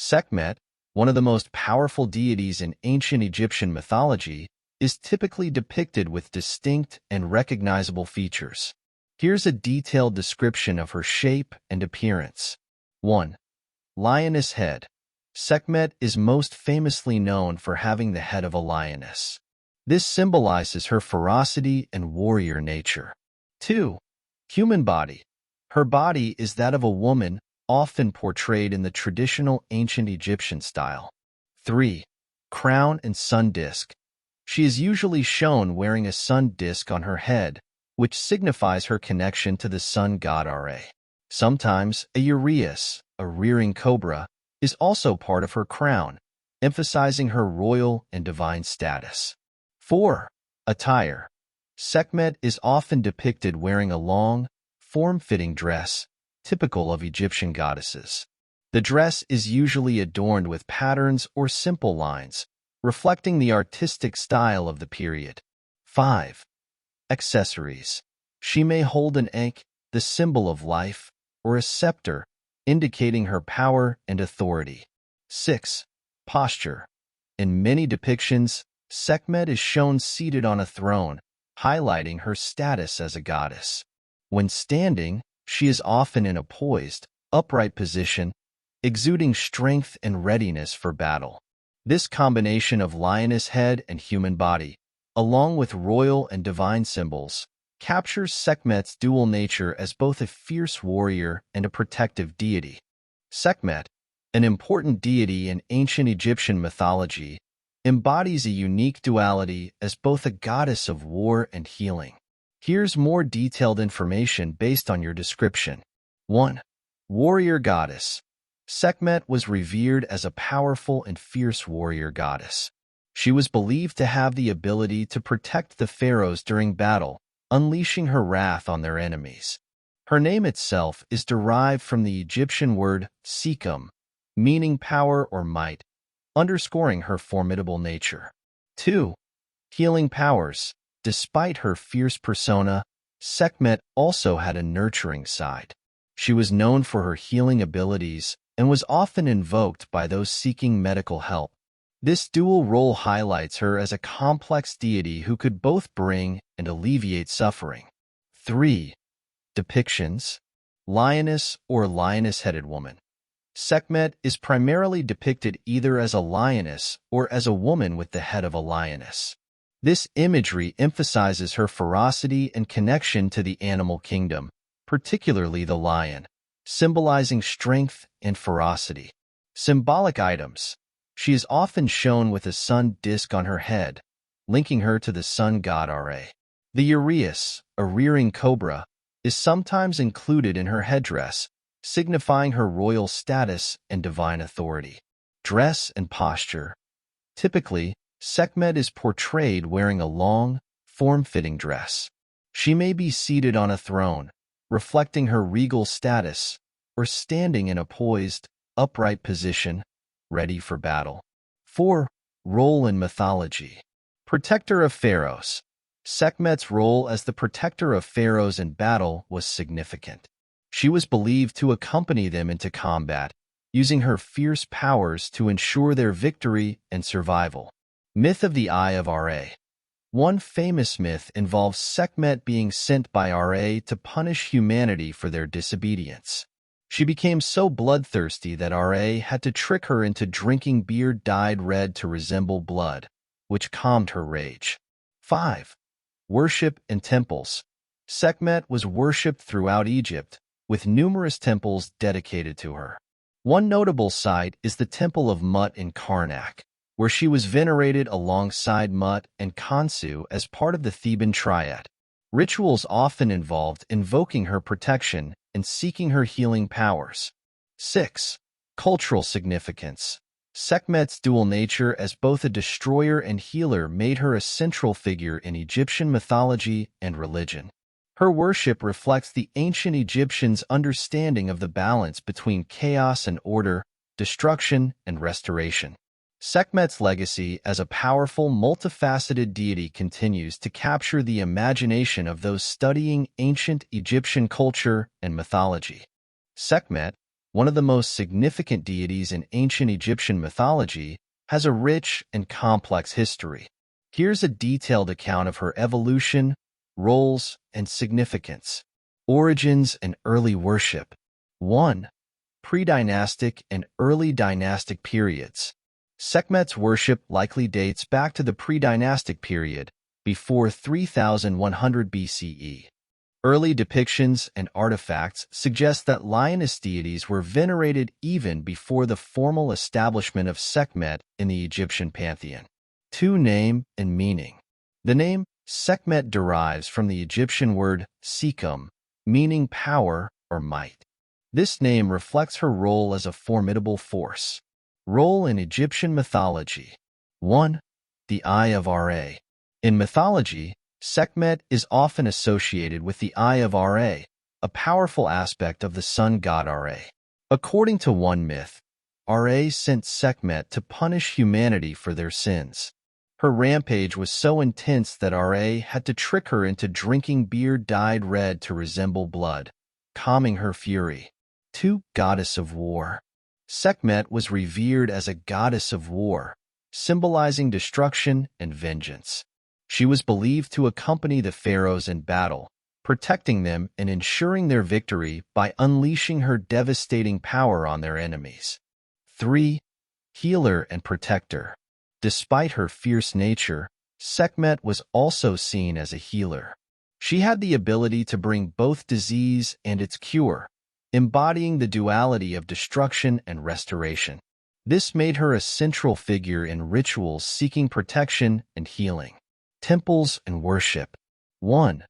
Sekhmet, one of the most powerful deities in ancient Egyptian mythology, is typically depicted with distinct and recognizable features. Here's a detailed description of her shape and appearance. 1. Lioness head. Sekhmet is most famously known for having the head of a lioness. This symbolizes her ferocity and warrior nature. 2. Human body. Her body is that of a woman, often portrayed in the traditional ancient Egyptian style. 3. Crown and sun disk. She is usually shown wearing a sun disk on her head, which signifies her connection to the sun god Ra. Sometimes a uraeus, a rearing cobra, is also part of her crown, emphasizing her royal and divine status. 4. Attire. Sekhmet is often depicted wearing a long, form-fitting dress, typical of Egyptian goddesses. The dress is usually adorned with patterns or simple lines, reflecting the artistic style of the period. 5. Accessories. She may hold an ankh, the symbol of life, or a scepter, indicating her power and authority. 6. Posture. In many depictions, Sekhmet is shown seated on a throne, highlighting her status as a goddess. When standing, she is often in a poised, upright position, exuding strength and readiness for battle. This combination of lioness head and human body, along with royal and divine symbols, captures Sekhmet's dual nature as both a fierce warrior and a protective deity. Sekhmet, an important deity in ancient Egyptian mythology, embodies a unique duality as both a goddess of war and healing. Here's more detailed information based on your description. 1. Warrior goddess. Sekhmet was revered as a powerful and fierce warrior goddess. She was believed to have the ability to protect the pharaohs during battle, unleashing her wrath on their enemies. Her name itself is derived from the Egyptian word Sekhmet, meaning power or might, underscoring her formidable nature. 2. Healing powers. Despite her fierce persona, Sekhmet also had a nurturing side. She was known for her healing abilities and was often invoked by those seeking medical help. This dual role highlights her as a complex deity who could both bring and alleviate suffering. 3. Depictions. Lioness or lioness-headed woman. Sekhmet is primarily depicted either as a lioness or as a woman with the head of a lioness. This imagery emphasizes her ferocity and connection to the animal kingdom, particularly the lion, symbolizing strength and ferocity. Symbolic items. She is often shown with a sun disk on her head, linking her to the sun god Ra. The uraeus, a rearing cobra, is sometimes included in her headdress, signifying her royal status and divine authority. Dress and posture. Typically, Sekhmet is portrayed wearing a long, form-fitting dress. She may be seated on a throne, reflecting her regal status, or standing in a poised, upright position, ready for battle. 4. Role in mythology. Protector of pharaohs. Sekhmet's role as the protector of pharaohs in battle was significant. She was believed to accompany them into combat, using her fierce powers to ensure their victory and survival. Myth of the Eye of Ra. One famous myth involves Sekhmet being sent by Ra to punish humanity for their disobedience. She became so bloodthirsty that Ra had to trick her into drinking beer dyed red to resemble blood, which calmed her rage. 5. Worship and temples. Sekhmet was worshipped throughout Egypt, with numerous temples dedicated to her. One notable site is the Temple of Mut in Karnak, where she was venerated alongside Mut and Khonsu as part of the Theban triad. Rituals often involved invoking her protection and seeking her healing powers. 6. Cultural significance. Sekhmet's dual nature as both a destroyer and healer made her a central figure in Egyptian mythology and religion. Her worship reflects the ancient Egyptians' understanding of the balance between chaos and order, destruction and restoration. Sekhmet's legacy as a powerful, multifaceted deity continues to capture the imagination of those studying ancient Egyptian culture and mythology. Sekhmet, one of the most significant deities in ancient Egyptian mythology, has a rich and complex history. Here's a detailed account of her evolution, roles, and significance. Origins and early worship. 1. Pre-dynastic and early dynastic periods. Sekhmet's worship likely dates back to the pre-dynastic period, before 3100 BCE. Early depictions and artifacts suggest that lioness deities were venerated even before the formal establishment of Sekhmet in the Egyptian pantheon. 2. Name and meaning. The name Sekhmet derives from the Egyptian word Sekhem, meaning power or might. This name reflects her role as a formidable force. Role in Egyptian mythology. 1. The Eye of Ra. In mythology, Sekhmet is often associated with the Eye of Ra, a powerful aspect of the sun god Ra. According to one myth, Ra sent Sekhmet to punish humanity for their sins. Her rampage was so intense that Ra had to trick her into drinking beer dyed red to resemble blood, calming her fury. 2. Goddess of War. Sekhmet was revered as a goddess of war, symbolizing destruction and vengeance. She was believed to accompany the pharaohs in battle, protecting them and ensuring their victory by unleashing her devastating power on their enemies. 3. Healer and protector. Despite her fierce nature, Sekhmet was also seen as a healer. She had the ability to bring both disease and its cure, embodying the duality of destruction and restoration. This made her a central figure in rituals seeking protection and healing. Temples and worship. 1.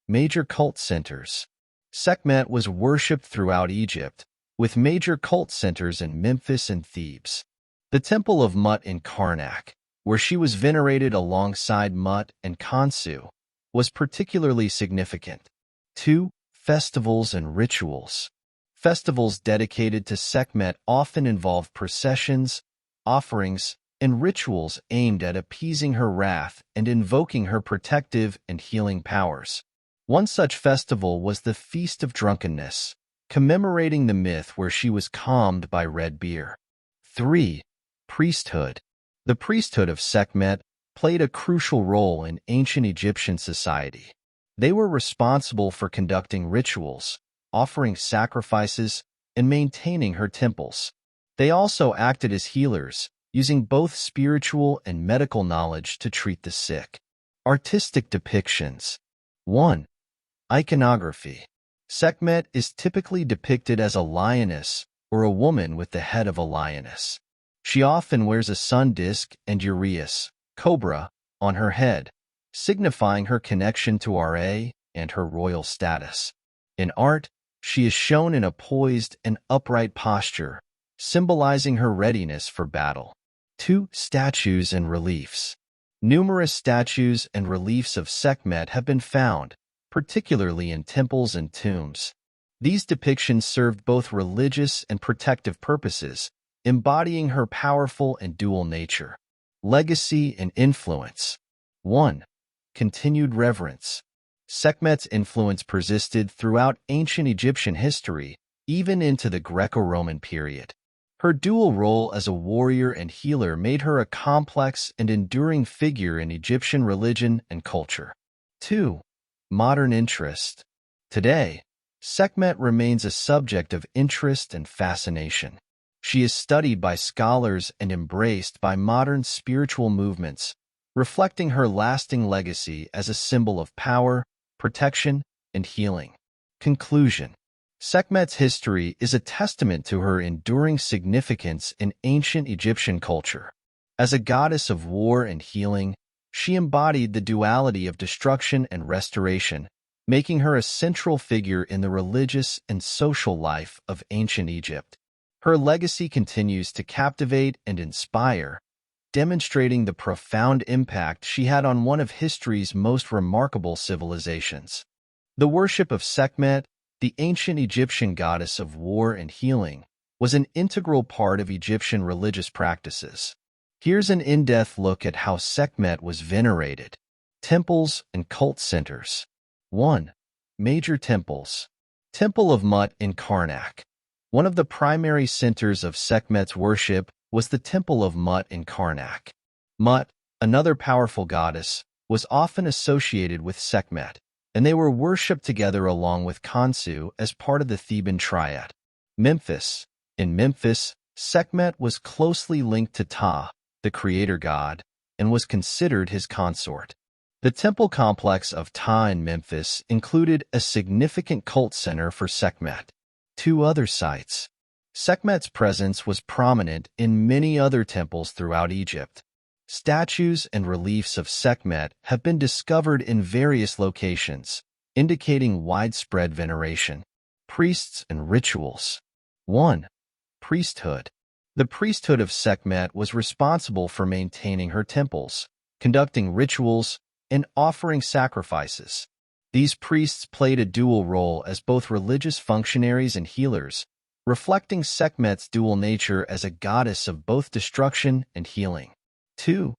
Major cult centers. Sekhmet was worshipped throughout Egypt, with major cult centers in Memphis and Thebes. The Temple of Mut in Karnak, where she was venerated alongside Mut and Khonsu, was particularly significant. 2. Festivals and rituals. Festivals dedicated to Sekhmet often involve processions, offerings, and rituals aimed at appeasing her wrath and invoking her protective and healing powers. One such festival was the Feast of Drunkenness, commemorating the myth where she was calmed by red beer. 3. Priesthood. The priesthood of Sekhmet played a crucial role in ancient Egyptian society. They were responsible for conducting rituals, offering sacrifices, and maintaining her temples. They also acted as healers, using both spiritual and medical knowledge to treat the sick. Artistic depictions. 1. Iconography. Sekhmet is typically depicted as a lioness or a woman with the head of a lioness. She often wears a sun disk and uraeus, cobra, on her head, signifying her connection to Ra and her royal status. In art, she is shown in a poised and upright posture, symbolizing her readiness for battle. 2. Statues and reliefs. Numerous statues and reliefs of Sekhmet have been found, particularly in temples and tombs. These depictions served both religious and protective purposes, embodying her powerful and dual nature. Legacy and influence. 1. Continued reverence. Sekhmet's influence persisted throughout ancient Egyptian history, even into the Greco-Roman period. Her dual role as a warrior and healer made her a complex and enduring figure in Egyptian religion and culture. 2. Modern interest. Today, Sekhmet remains a subject of interest and fascination. She is studied by scholars and embraced by modern spiritual movements, reflecting her lasting legacy as a symbol of power, protection, and healing. Conclusion. Sekhmet's history is a testament to her enduring significance in ancient Egyptian culture. As a goddess of war and healing, she embodied the duality of destruction and restoration, making her a central figure in the religious and social life of ancient Egypt. Her legacy continues to captivate and inspire, demonstrating the profound impact she had on one of history's most remarkable civilizations. The worship of Sekhmet, the ancient Egyptian goddess of war and healing, was an integral part of Egyptian religious practices. Here's an in-depth look at how Sekhmet was venerated. Temples and cult centers. 1. Major temples. Temple of Mut in Karnak. One of the primary centers of Sekhmet's worship was the Temple of Mut in Karnak. Mut, another powerful goddess, was often associated with Sekhmet, and they were worshipped together along with Khonsu as part of the Theban triad. Memphis. In Memphis, Sekhmet was closely linked to Ptah, the creator god, and was considered his consort. The temple complex of Ptah in Memphis included a significant cult center for Sekhmet. Two other sites. Sekhmet's presence was prominent in many other temples throughout Egypt. Statues and reliefs of Sekhmet have been discovered in various locations, indicating widespread veneration. Priests and rituals. 1. Priesthood. The priesthood of Sekhmet was responsible for maintaining her temples, conducting rituals, and offering sacrifices. These priests played a dual role as both religious functionaries and healers, reflecting Sekhmet's dual nature as a goddess of both destruction and healing. 2.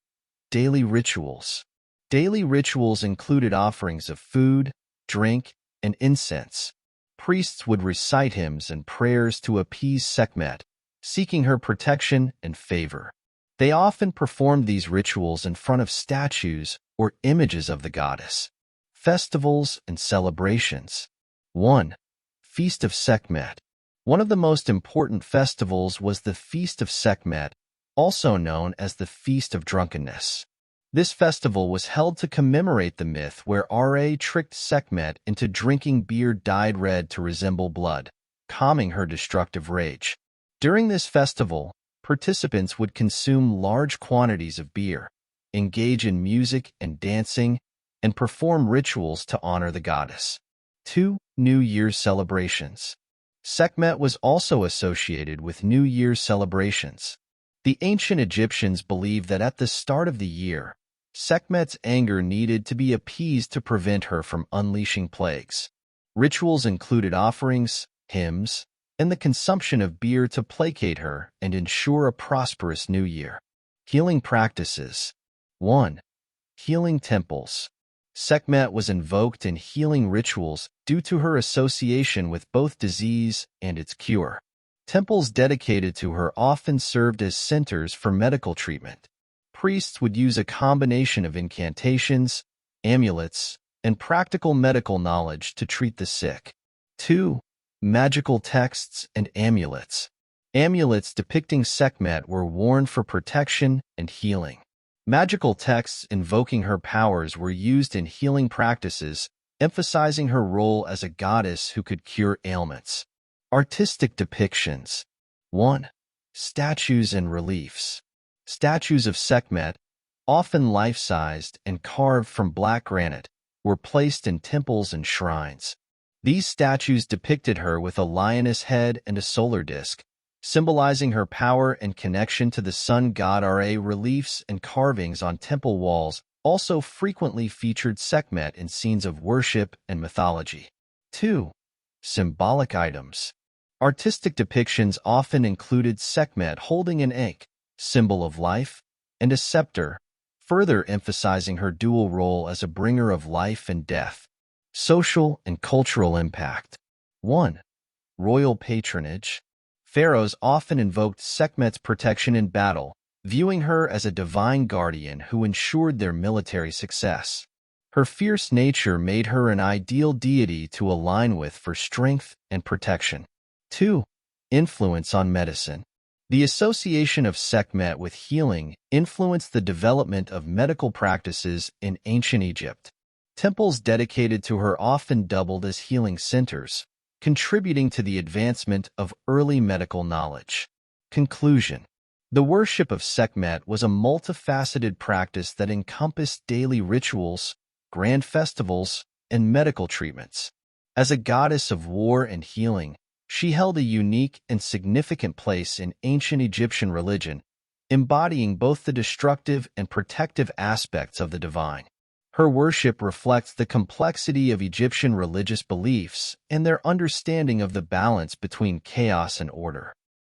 Daily rituals. Daily rituals included offerings of food, drink, and incense. Priests would recite hymns and prayers to appease Sekhmet, seeking her protection and favor. They often performed these rituals in front of statues or images of the goddess. Festivals and celebrations. 1. Feast of Sekhmet. One of the most important festivals was the Feast of Sekhmet, also known as the Feast of Drunkenness. This festival was held to commemorate the myth where Ra tricked Sekhmet into drinking beer dyed red to resemble blood, calming her destructive rage. During this festival, participants would consume large quantities of beer, engage in music and dancing, and perform rituals to honor the goddess. 2. New Year's celebrations. Sekhmet was also associated with New Year's celebrations. The ancient Egyptians believed that at the start of the year, Sekhmet's anger needed to be appeased to prevent her from unleashing plagues. Rituals included offerings, hymns, and the consumption of beer to placate her and ensure a prosperous new year. Healing practices. 1. Healing temples. Sekhmet was invoked in healing rituals due to her association with both disease and its cure. Temples dedicated to her often served as centers for medical treatment. Priests would use a combination of incantations, amulets, and practical medical knowledge to treat the sick. 2. Magical texts and amulets. Amulets depicting Sekhmet were worn for protection and healing. Magical texts invoking her powers were used in healing practices, emphasizing her role as a goddess who could cure ailments. Artistic depictions. 1. Statues and reliefs. Statues of Sekhmet, often life-sized and carved from black granite, were placed in temples and shrines. These statues depicted her with a lioness head and a solar disk, symbolizing her power and connection to the sun god Ra. Reliefs and carvings on temple walls also frequently featured Sekhmet in scenes of worship and mythology. 2. Symbolic items. Artistic depictions often included Sekhmet holding an ankh, symbol of life, and a scepter, further emphasizing her dual role as a bringer of life and death. Social and cultural impact. 1. Royal patronage. Pharaohs often invoked Sekhmet's protection in battle, viewing her as a divine guardian who ensured their military success. Her fierce nature made her an ideal deity to align with for strength and protection. 2. Influence on medicine. The association of Sekhmet with healing influenced the development of medical practices in ancient Egypt. Temples dedicated to her often doubled as healing centers, contributing to the advancement of early medical knowledge. Conclusion. The worship of Sekhmet was a multifaceted practice that encompassed daily rituals, grand festivals, and medical treatments. As a goddess of war and healing, she held a unique and significant place in ancient Egyptian religion, embodying both the destructive and protective aspects of the divine. Her worship reflects the complexity of Egyptian religious beliefs and their understanding of the balance between chaos and order.